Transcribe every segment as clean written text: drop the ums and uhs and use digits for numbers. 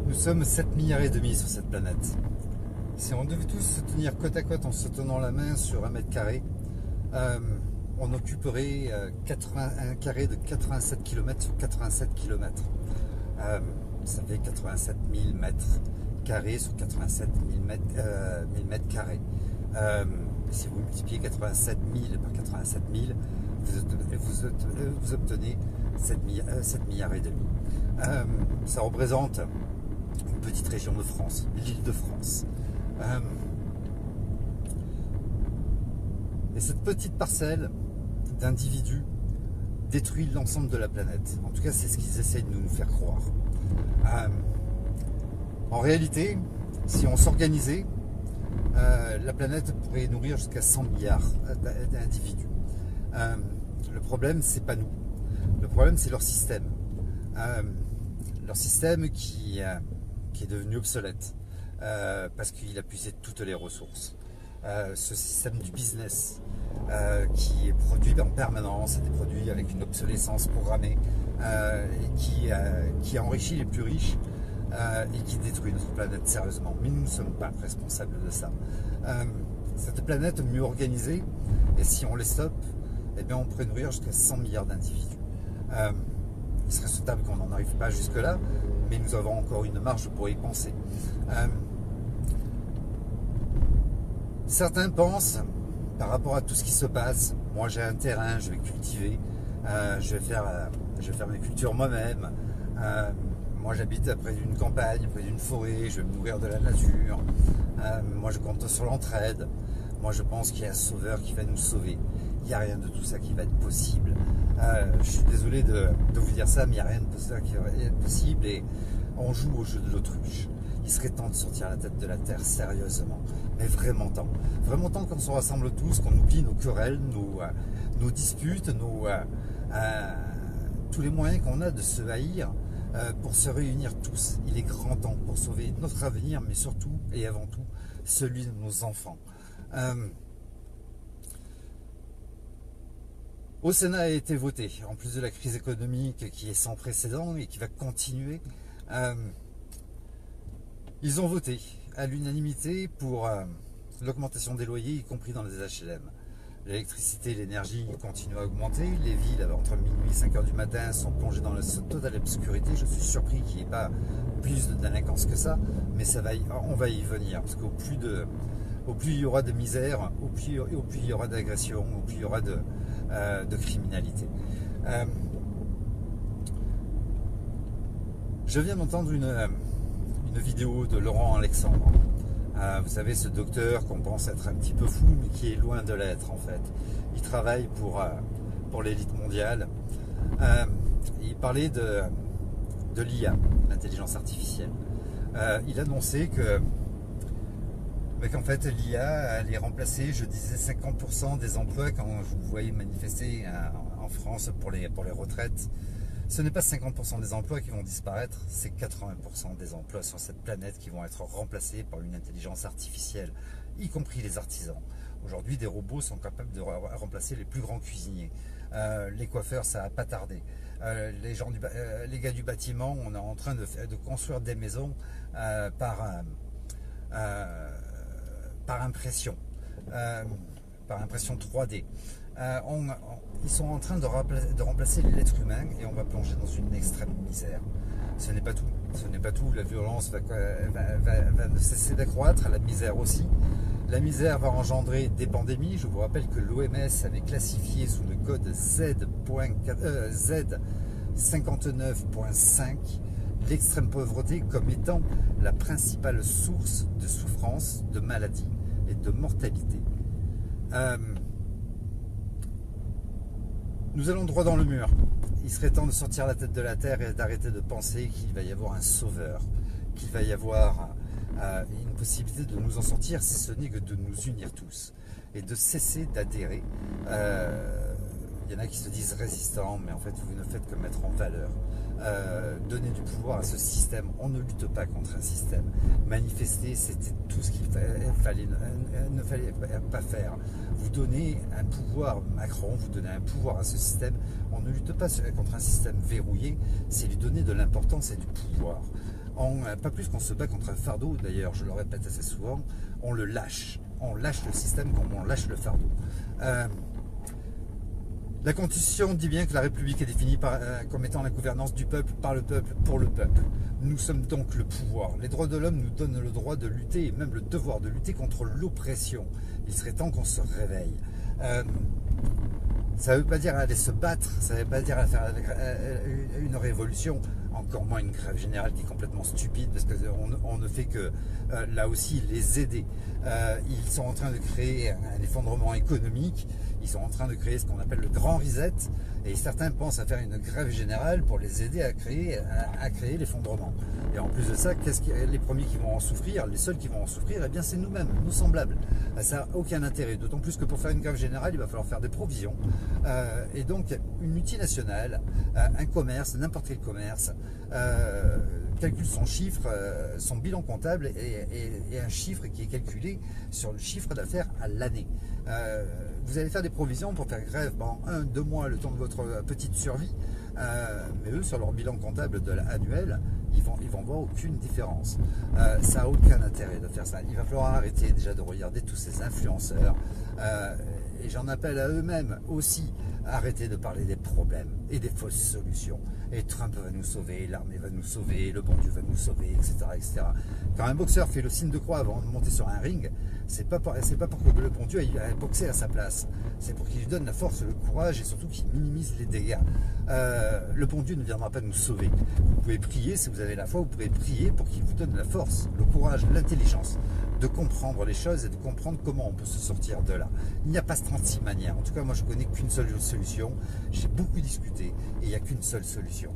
Nous sommes 7 milliards et demi sur cette planète. Si on devait tous se tenir côte à côte en se tenant la main sur 1 m², on occuperait un carré de 87 km sur 87 km. Ça fait 87 000 mètres carrés sur 87 000 mètres carrés. Si vous multipliez 87 000 par 87 000, vous obtenez 7 milliards et demi. Ça représente une petite région de France, l'île de France. Et cette petite parcelle d'individus détruit l'ensemble de la planète. En tout cas, c'est ce qu'ils essayent de nous faire croire. En réalité, si on s'organisait, la planète pourrait nourrir jusqu'à 100 milliards d'individus. Le problème, c'est pas nous. Le problème, c'est leur système. Leur système qui est devenu obsolète parce qu'il a puisé toutes les ressources. Ce système du business qui est produit en permanence, des produits avec une obsolescence programmée et qui enrichit les plus riches et qui détruit notre planète sérieusement. Mais nous ne sommes pas responsables de ça. Cette planète mieux organisée, et si on les stoppe, eh bien on pourrait nourrir jusqu'à 100 milliards d'individus. Il serait souhaitable qu'on n'en arrive pas jusque-là, mais nous avons encore une marge pour y penser. Certains pensent, par rapport à tout ce qui se passe, moi j'ai un terrain, je vais cultiver, je vais faire mes cultures moi-même. Moi j'habite près d'une campagne, près d'une forêt, je vais me nourrir de la nature. Moi je compte sur l'entraide. Moi je pense qu'il y a un sauveur qui va nous sauver. Il n'y a rien de tout ça qui va être possible. Je suis désolé de vous dire ça, mais il n'y a rien de tout ça qui va être possible et on joue au jeu de l'autruche. Il serait temps de sortir la tête de la terre sérieusement, mais vraiment temps. Vraiment temps qu'on se rassemble tous, qu'on oublie nos querelles, nos disputes, tous les moyens qu'on a de se haïr pour se réunir tous. Il est grand temps pour sauver notre avenir, mais surtout et avant tout celui de nos enfants. Au Sénat a été voté, en plus de la crise économique qui est sans précédent et qui va continuer, ils ont voté à l'unanimité pour l'augmentation des loyers, y compris dans les HLM. L'électricité et l'énergie continuent à augmenter. Les villes, entre minuit et 5 h du matin, sont plongées dans la totale obscurité. Je suis surpris qu'il n'y ait pas plus de délinquance que ça, mais on va y venir, parce qu'au plus il y aura de misère, au plus il y aura d'agression, au plus il y aura de criminalité. Je viens d'entendre une vidéo de Laurent Alexandre. Vous savez, ce docteur qu'on pense être un petit peu fou, mais qui est loin de l'être en fait. Il travaille pour l'élite mondiale. Il parlait de l'IA, l'intelligence artificielle. Il annonçait qu'en fait l'IA allait remplacer, je disais, 50% des emplois quand je vous voyais manifester en France pour les retraites. Ce n'est pas 50% des emplois qui vont disparaître, c'est 80% des emplois sur cette planète qui vont être remplacés par une intelligence artificielle, y compris les artisans. Aujourd'hui, des robots sont capables de remplacer les plus grands cuisiniers. Les coiffeurs, ça va pas tarder. Les gars du bâtiment, on est en train de construire des maisons par impression 3D. Ils sont en train de remplacer l'être humain et on va plonger dans une extrême misère. Ce n'est pas tout. Ce n'est pas tout. La violence va ne cesser d'accroître, la misère aussi. La misère va engendrer des pandémies. Je vous rappelle que l'OMS avait classifié sous le code Z59.5 l'extrême pauvreté comme étant la principale source de souffrance, de maladie et de mortalité. Nous allons droit dans le mur. Il serait temps de sortir la tête de la terre et d'arrêter de penser qu'il va y avoir un sauveur, qu'il va y avoir une possibilité de nous en sortir, si ce n'est que de nous unir tous et de cesser d'adhérer. Il y en a qui se disent résistants, mais en fait vous ne faites que mettre en valeur donner du pouvoir à ce système. On ne lutte pas contre un système. Manifester, c'était tout ce qu'il ne fallait pas faire. Vous donnez un pouvoir, Macron, vous donnez un pouvoir à ce système. On ne lutte pas contre un système verrouillé, c'est lui donner de l'importance et du pouvoir. Pas plus qu'on se bat contre un fardeau, d'ailleurs, je le répète assez souvent, on le lâche. On lâche le système comme on lâche le fardeau. La Constitution dit bien que la République est définie comme étant la gouvernance du peuple, par le peuple, pour le peuple. Nous sommes donc le pouvoir. Les droits de l'homme nous donnent le droit de lutter et même le devoir de lutter contre l'oppression. Il serait temps qu'on se réveille. Ça ne veut pas dire aller se battre, ça ne veut pas dire faire une révolution, encore moins une grève générale qui est complètement stupide parce qu'on ne fait que, là aussi, les aider. Ils sont en train de créer un effondrement économique, ils sont en train de créer ce qu'on appelle le grand reset, et certains pensent à faire une grève générale pour les aider à créer l'effondrement. Et en plus de ça, les premiers qui vont en souffrir, les seuls qui vont en souffrir, eh bien c'est nous-mêmes, nos semblables. Ça n'a aucun intérêt, d'autant plus que pour faire une grève générale, il va falloir faire des provisions. Et donc une multinationale, un commerce, n'importe quel commerce, calcule son chiffre, son bilan comptable et un chiffre qui est calculé sur le chiffre d'affaires à l'année. Vous allez faire des provisions pour faire grève pendant 1-2 mois, le temps de votre petite survie, mais eux, sur leur bilan comptable annuel, ils vont voir aucune différence. Ça n'a aucun intérêt de faire ça. Il va falloir arrêter déjà de regarder tous ces influenceurs, et j'en appelle à eux-mêmes aussi, arrêter de parler des problèmes et des fausses solutions. Et Trump va nous sauver, l'armée va nous sauver, le bon Dieu va nous sauver, etc., etc. Quand un boxeur fait le signe de croix avant de monter sur un ring, c'est pas pour que le bon Dieu aille boxer à sa place. C'est pour qu'il lui donne la force, le courage et surtout qu'il minimise les dégâts. Le bon Dieu ne viendra pas nous sauver. Vous pouvez prier, si vous avez la foi, vous pouvez prier pour qu'il vous donne la force, le courage, l'intelligence de comprendre les choses et de comprendre comment on peut se sortir de là. Il n'y a pas 36 manières. En tout cas, moi, je connais qu'une seule solution. J'ai beaucoup discuté et il n'y a qu'une seule solution.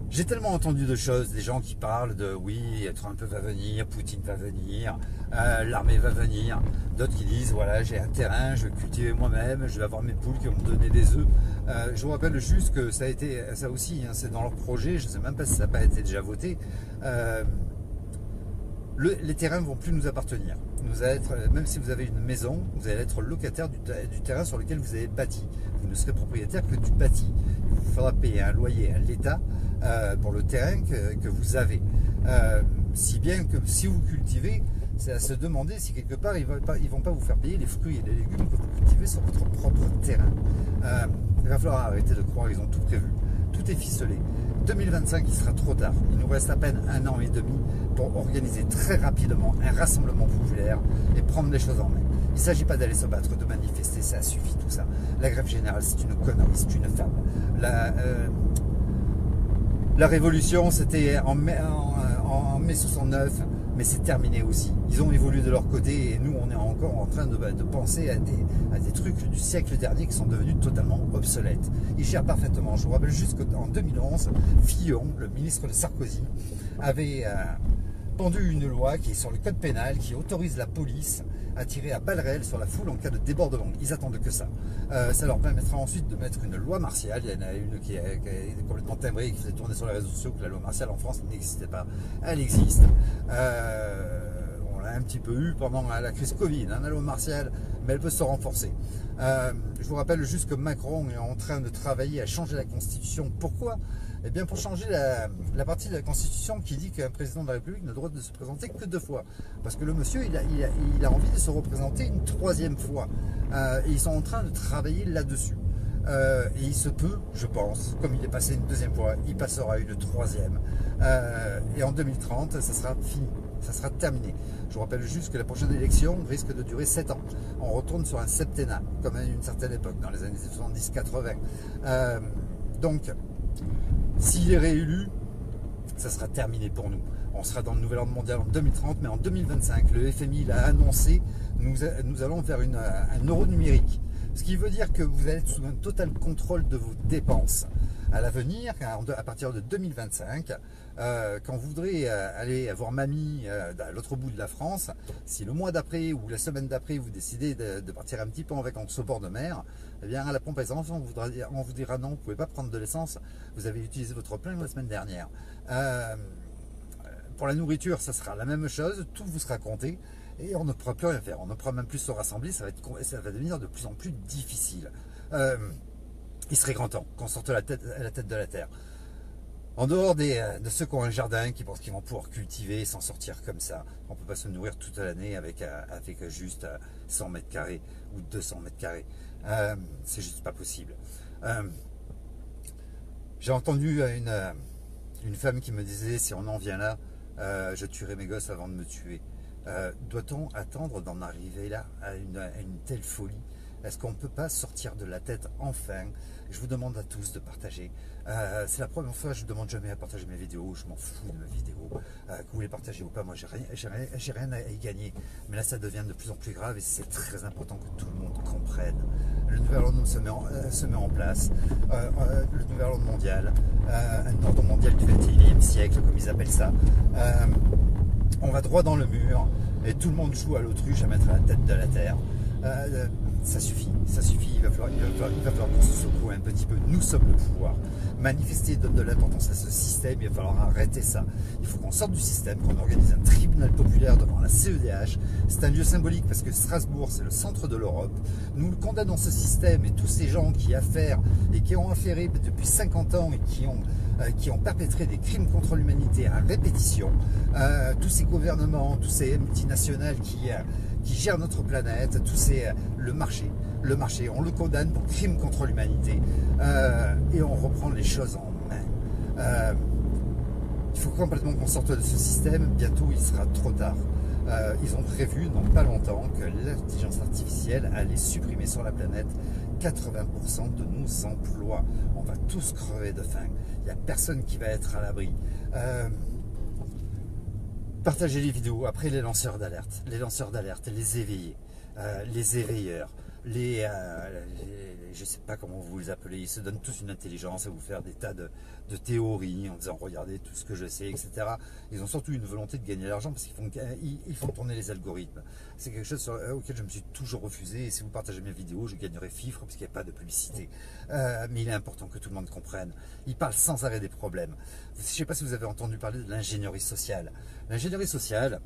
J'ai tellement entendu de choses, des gens qui parlent de oui, Trump va venir, Poutine va venir, l'armée va venir. D'autres qui disent voilà, j'ai un terrain, je vais cultiver moi-même, je vais avoir mes poules qui vont me donner des œufs. Je vous rappelle juste que ça a été, ça aussi, hein, c'est dans leur projet, je ne sais même pas si ça n'a pas été déjà voté. Les terrains ne vont plus nous appartenir. Nous allons être, même si vous avez une maison, vous allez être locataire du terrain sur lequel vous avez bâti. Vous ne serez propriétaire que du bâti. Il vous faudra payer un loyer à l'État pour le terrain que vous avez. Si bien que si vous cultivez, c'est à se demander si quelque part ils ne vont pas vous faire payer les fruits et les légumes que vous cultivez sur votre propre terrain. Il va falloir arrêter de croire qu'ils ont tout prévu. Tout est ficelé. 2025, il sera trop tard. Il nous reste à peine 1 an et demi pour organiser très rapidement un rassemblement populaire et prendre les choses en main. Il ne s'agit pas d'aller se battre, de manifester, ça suffit tout ça. La grève générale, c'est une connerie, c'est une fable. La révolution, c'était en mai 69, mais c'est terminé aussi. Ils ont évolué de leur côté et nous, on est encore en train de penser à des trucs du siècle dernier qui sont devenus totalement obsolètes. Ils gèrent parfaitement. Je vous rappelle juste qu'en 2011, Fillon, le ministre de Sarkozy, avait pendu une loi qui est sur le code pénal qui autorise la police à tirer à balles réelles sur la foule en cas de débordement. Ils attendent que ça. Ça leur permettra ensuite de mettre une loi martiale. Il y en a une qui est complètement timbrée et qui faisait tourner sur les réseaux sociaux que la loi martiale en France n'existait pas. Elle existe. On l'a un petit peu eu pendant la crise Covid, hein, la loi martiale, mais elle peut se renforcer. Je vous rappelle juste que Macron est en train de travailler à changer la Constitution. Pourquoi ? Eh bien pour changer la partie de la Constitution qui dit qu'un président de la République n'a le droit de se présenter que 2 fois. Parce que le monsieur, il a envie de se représenter une 3e fois. Et ils sont en train de travailler là-dessus. Et il se peut, je pense, comme il est passé une 2e fois, il passera une 3e. Et en 2030, ça sera fini. Ça sera terminé. Je vous rappelle juste que la prochaine élection risque de durer 7 ans. On retourne sur un septennat, comme à une certaine époque, dans les années 70-80. Donc, s'il est réélu, ça sera terminé pour nous. On sera dans le nouvel ordre mondial en 2030, mais en 2025, le FMI l'a annoncé, nous allons vers un euro numérique. Ce qui veut dire que vous allez être sous un total contrôle de vos dépenses. à l'avenir, à partir de 2025, quand vous voudrez aller voir mamie à l'autre bout de la France, si le mois d'après ou la semaine d'après vous décidez de partir un petit peu en vacances au bord de mer, eh bien à la pompe à essence on vous dira non, vous ne pouvez pas prendre de l'essence, vous avez utilisé votre plein la semaine dernière. Pour la nourriture, ça sera la même chose, tout vous sera compté et on ne pourra plus rien faire, on ne pourra même plus se rassembler, ça va devenir de plus en plus difficile. Il serait grand temps qu'on sorte à la tête de la terre. En dehors de ceux qui ont un jardin, qui pensent qu'ils vont pouvoir cultiver et s'en sortir comme ça, on ne peut pas se nourrir toute l'année avec juste 100 mètres carrés ou 200 mètres carrés. C'est juste pas possible. J'ai entendu une femme qui me disait, si on en vient là, je tuerai mes gosses avant de me tuer. Doit-on attendre d'en arriver là à une telle folie? Est-ce qu'on ne peut pas sortir de la tête enfin? Je vous demande à tous de partager. C'est la première fois que je ne demande jamais à partager mes vidéos. Je m'en fous de mes vidéos. Que vous les partagez ou pas, moi j'ai rien à y gagner. Mais là ça devient de plus en plus grave et c'est très important que tout le monde comprenne. Le nouvel ordre se met en place. Le nouvel ordre mondial, un ordre mondial du 21e siècle, comme ils appellent ça. On va droit dans le mur et tout le monde joue à l'autruche à mettre la tête de la terre. Ça suffit, il va falloir qu'on se secoue un petit peu. Nous sommes le pouvoir. Manifester donne de l'importance à ce système, il va falloir arrêter ça. Il faut qu'on sorte du système, qu'on organise un tribunal populaire devant la CEDH. C'est un lieu symbolique parce que Strasbourg, c'est le centre de l'Europe. Nous condamnons ce système et tous ces gens qui affairent et qui ont affairé depuis 50 ans et qui ont perpétré des crimes contre l'humanité à répétition. Tous ces gouvernements, tous ces multinationales qui gèrent notre planète, le marché, on le condamne pour crime contre l'humanité et on reprend les choses en main. Il faut complètement qu'on sorte de ce système, bientôt il sera trop tard. Ils ont prévu dans pas longtemps que l'intelligence artificielle allait supprimer sur la planète 80% de nos emplois. On va tous crever de faim, il n'y a personne qui va être à l'abri. Partagez les vidéos, après les lanceurs d'alerte, les éveillés, les éveilleurs, je ne sais pas comment vous les appelez, ils se donnent tous une intelligence à vous faire des tas de théories en disant regardez tout ce que je sais, etc. Ils ont surtout une volonté de gagner de l'argent parce qu'ils font tourner les algorithmes. C'est quelque chose auquel je me suis toujours refusé et si vous partagez mes vidéos, je gagnerai fifre parce qu'il n'y a pas de publicité. Mais il est important que tout le monde comprenne. Ils parlent sans arrêt des problèmes. Je ne sais pas si vous avez entendu parler de l'ingénierie sociale. L'ingénierie sociale,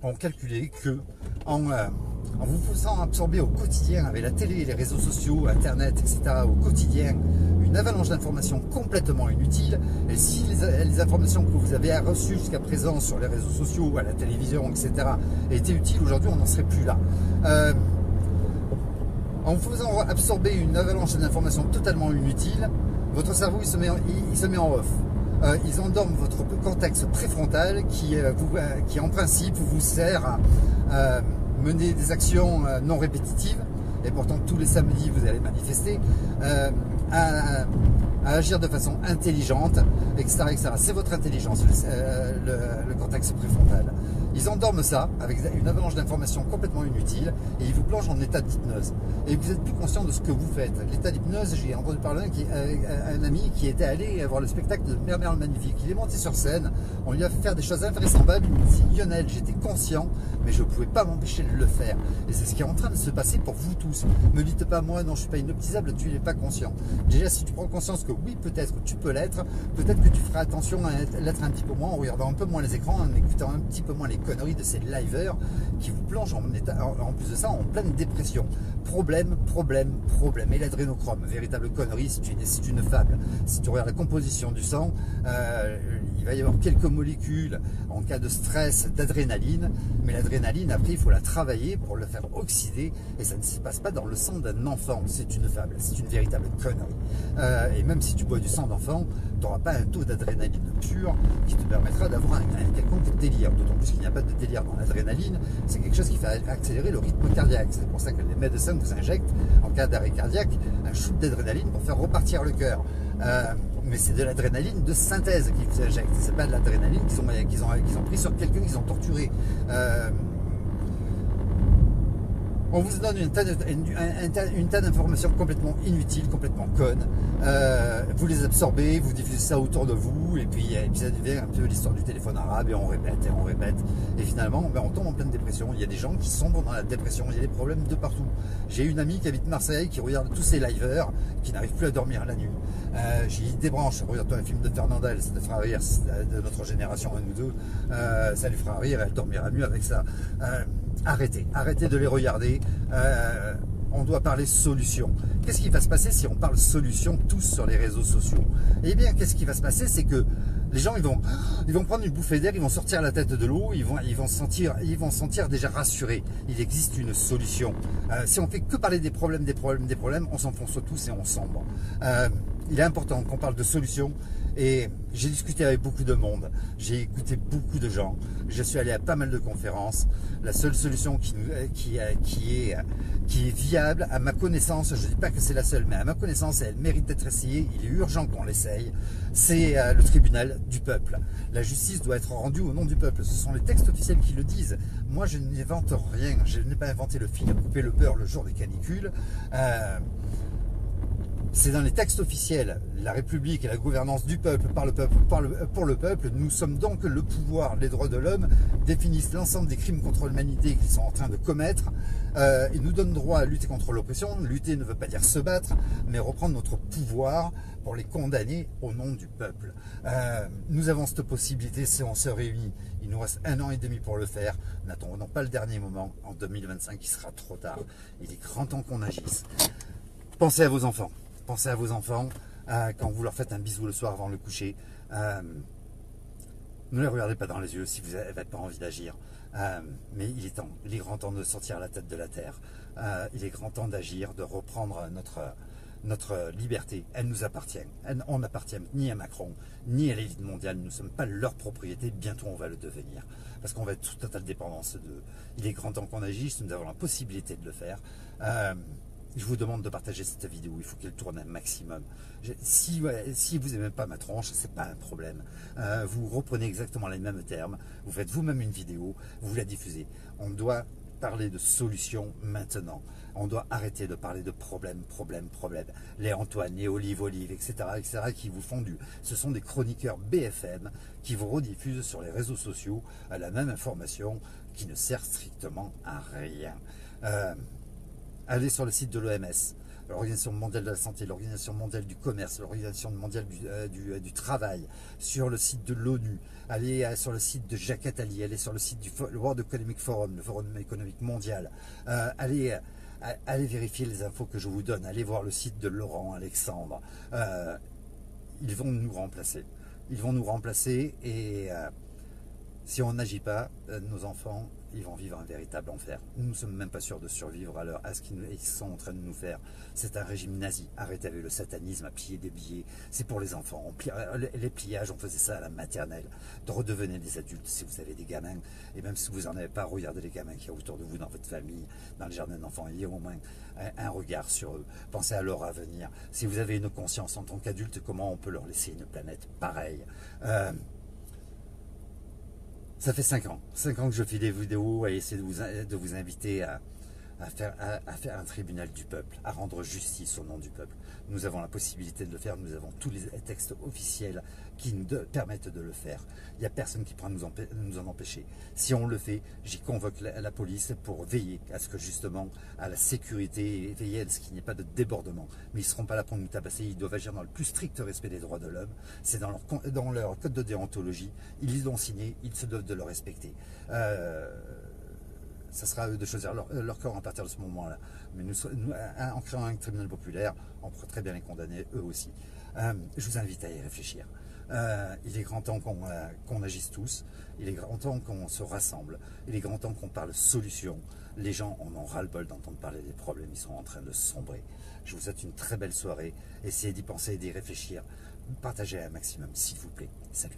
on calculait que en vous faisant absorber au quotidien avec la télé, les réseaux sociaux, internet, etc. au quotidien, une avalanche d'informations complètement inutiles, et si les informations que vous avez reçues jusqu'à présent sur les réseaux sociaux, à la télévision, etc. étaient utiles, aujourd'hui on n'en serait plus là. En vous faisant absorber une avalanche d'informations totalement inutiles, votre cerveau il se met en off. Ils endorment votre cortex préfrontal qui en principe vous sert à mener des actions non répétitives et pourtant tous les samedis vous allez manifester, à agir de façon intelligente, etc. etc. C'est votre intelligence, le cortex préfrontal. Ils endorment ça avec une avalanche d'informations complètement inutiles et ils vous plongent en état d'hypnose. Et vous n'êtes plus conscient de ce que vous faites. L'état d'hypnose, j'ai entendu parler d'un ami qui était allé voir le spectacle de Mère le Magnifique. Il est monté sur scène, on lui a fait faire des choses invraisemblables. Il me dit Lionel, j'étais conscient, mais je ne pouvais pas m'empêcher de le faire. Et c'est ce qui est en train de se passer pour vous tous. Ne me dites pas moi, non, je ne suis pas inoptisable, tu n'es pas conscient. Déjà, si tu prends conscience que oui, peut-être tu peux l'être, peut-être que tu feras attention à l'être un petit peu moins en regardant un peu moins les écrans, en écoutant un petit peu moins les conneries de ces liveurs qui vous plongent en plus de ça en pleine dépression. Problème. Et l'adrénochrome, véritable connerie, c'est une fable. Si tu regardes la composition du sang, il va y avoir quelques molécules en cas de stress d'adrénaline, mais l'adrénaline, après, il faut la travailler pour le faire oxyder, et ça ne se passe pas dans le sang d'un enfant. C'est une fable, c'est une véritable connerie. Et même si tu bois du sang d'enfant, tu n'auras pas un taux d'adrénaline pur qui te permettra d'avoir un quelconque délire. D'autant plus qu'il n'y a pas de délire dans l'adrénaline, c'est quelque chose qui fait accélérer le rythme cardiaque. C'est pour ça que les médecins vous injectent, en cas d'arrêt cardiaque, un shoot d'adrénaline pour faire repartir le cœur. Mais c'est de l'adrénaline de synthèse qu'ils vous injectent. C'est pas de l'adrénaline qu'ils ont pris sur quelqu'un qu'ils ont torturé. On vous donne une tas d'informations complètement inutiles, complètement connes. Vous les absorbez, vous diffusez ça autour de vous, et puis ça devient un peu l'histoire du téléphone arabe, et on répète, et on répète. Et finalement, ben, on tombe en pleine dépression. Il y a des gens qui sombrent dans la dépression, il y a des problèmes de partout. J'ai une amie qui habite Marseille, qui regarde tous ces liveurs, qui n'arrive plus à dormir la nuit. J'ai dit débranche, regarde-toi un film de Fernandel, ça te fera rire, de notre génération, un ou deux, ça lui fera rire, elle dormira mieux avec ça. Arrêtez de les regarder. On doit parler solution. Qu'est-ce qui va se passer si on parle solution tous sur les réseaux sociaux? Eh bien, qu'est-ce qui va se passer, c'est que les gens ils vont prendre une bouffée d'air, ils vont sortir la tête de l'eau, ils vont se sentir déjà rassurés. Il existe une solution. Si on fait que parler des problèmes, on s'enfonce tous et on sombre. Il est important qu'on parle de solutions. Et j'ai discuté avec beaucoup de monde, j'ai écouté beaucoup de gens, je suis allé à pas mal de conférences. La seule solution qui est viable, à ma connaissance, je ne dis pas que c'est la seule, mais à ma connaissance, elle mérite d'être essayée, il est urgent qu'on l'essaye, c'est le tribunal du peuple. La justice doit être rendue au nom du peuple, ce sont les textes officiels qui le disent. Moi, je n'invente rien, je n'ai pas inventé le fil à couper le beurre le jour des canicules. C'est dans les textes officiels, la République et la gouvernance du peuple, par le peuple, pour le peuple. Nous sommes donc le pouvoir. Les droits de l'homme définissent l'ensemble des crimes contre l'humanité qu'ils sont en train de commettre. Ils nous donnent droit à lutter contre l'oppression. Lutter ne veut pas dire se battre, mais reprendre notre pouvoir pour les condamner au nom du peuple. Nous avons cette possibilité si on se réunit. Il nous reste 1 an et demi pour le faire. N'attendons pas le dernier moment. En 2025, il sera trop tard. Il est grand temps qu'on agisse. Pensez à vos enfants. Pensez à vos enfants quand vous leur faites un bisou le soir avant le coucher. Ne les regardez pas dans les yeux si vous n'avez pas envie d'agir. Mais il est grand temps de sortir la tête de la terre. Il est grand temps d'agir, de reprendre notre liberté. Elle nous appartient. On n'appartient ni à Macron, ni à l'élite mondiale. Nous ne sommes pas leur propriété. Bientôt, on va le devenir. Parce qu'on va être sous totale dépendance d'eux. Il est grand temps qu'on agisse. Nous avons la possibilité de le faire. Je vous demande de partager cette vidéo, il faut qu'elle tourne un maximum. Si vous n'aimez pas ma tronche, c'est pas un problème. Vous reprenez exactement les mêmes termes, vous faites vous-même une vidéo, vous la diffusez. On doit parler de solutions maintenant. On doit arrêter de parler de problèmes. Les Antoine, les Olive, etc., qui vous font ce sont des chroniqueurs BFM qui vous rediffusent sur les réseaux sociaux la même information qui ne sert strictement à rien. Allez sur le site de l'OMS, l'Organisation mondiale de la santé, l'Organisation mondiale du commerce, l'Organisation mondiale du travail, sur le site de l'ONU, allez sur le site de Jacques Attali, allez sur le site du World Economic Forum, le Forum économique mondial, allez vérifier les infos que je vous donne, allez voir le site de Laurent Alexandre. Ils vont nous remplacer. Ils vont nous remplacer et si on n'agit pas, nos enfants, ils vont vivre un véritable enfer. Nous ne sommes même pas sûrs de survivre à ce qu'ils sont en train de nous faire. C'est un régime nazi. Arrêtez avec le satanisme à plier des billets. C'est pour les enfants. Les pliages, on faisait ça à la maternelle. De redevenir des adultes si vous avez des gamins. Et même si vous n'en avez pas, regardez les gamins qu'il y a autour de vous, dans votre famille, dans le jardin d'enfants. Ayez au moins un regard sur eux. Pensez à leur avenir. Si vous avez une conscience en tant qu'adulte, comment on peut leur laisser une planète pareille? Ça fait 5 ans que je fais des vidéos à essayer de vous inviter à faire un tribunal du peuple, à rendre justice au nom du peuple. Nous avons la possibilité de le faire, nous avons tous les textes officiels qui nous permettent de le faire. Il n'y a personne qui pourra nous en empêcher. Si on le fait, j'y convoque la police pour veiller à ce que justement, à la sécurité, et veiller à ce qu'il n'y ait pas de débordement. Mais ils ne seront pas là pour nous tabasser, ils doivent agir dans le plus strict respect des droits de l'homme. C'est dans leur code de déontologie, ils l'ont signé, ils se doivent de le respecter. Ça sera à eux de choisir leur corps à partir de ce moment-là. Mais en créant un tribunal populaire, on pourrait très bien les condamner eux aussi. Je vous invite à y réfléchir. Il est grand temps qu'on agisse tous. Il est grand temps qu'on se rassemble. Il est grand temps qu'on parle solutions. Les gens en ont ras-le-bol d'entendre parler des problèmes. Ils sont en train de sombrer. Je vous souhaite une très belle soirée. Essayez d'y penser et d'y réfléchir. Partagez un maximum, s'il vous plaît. Salut.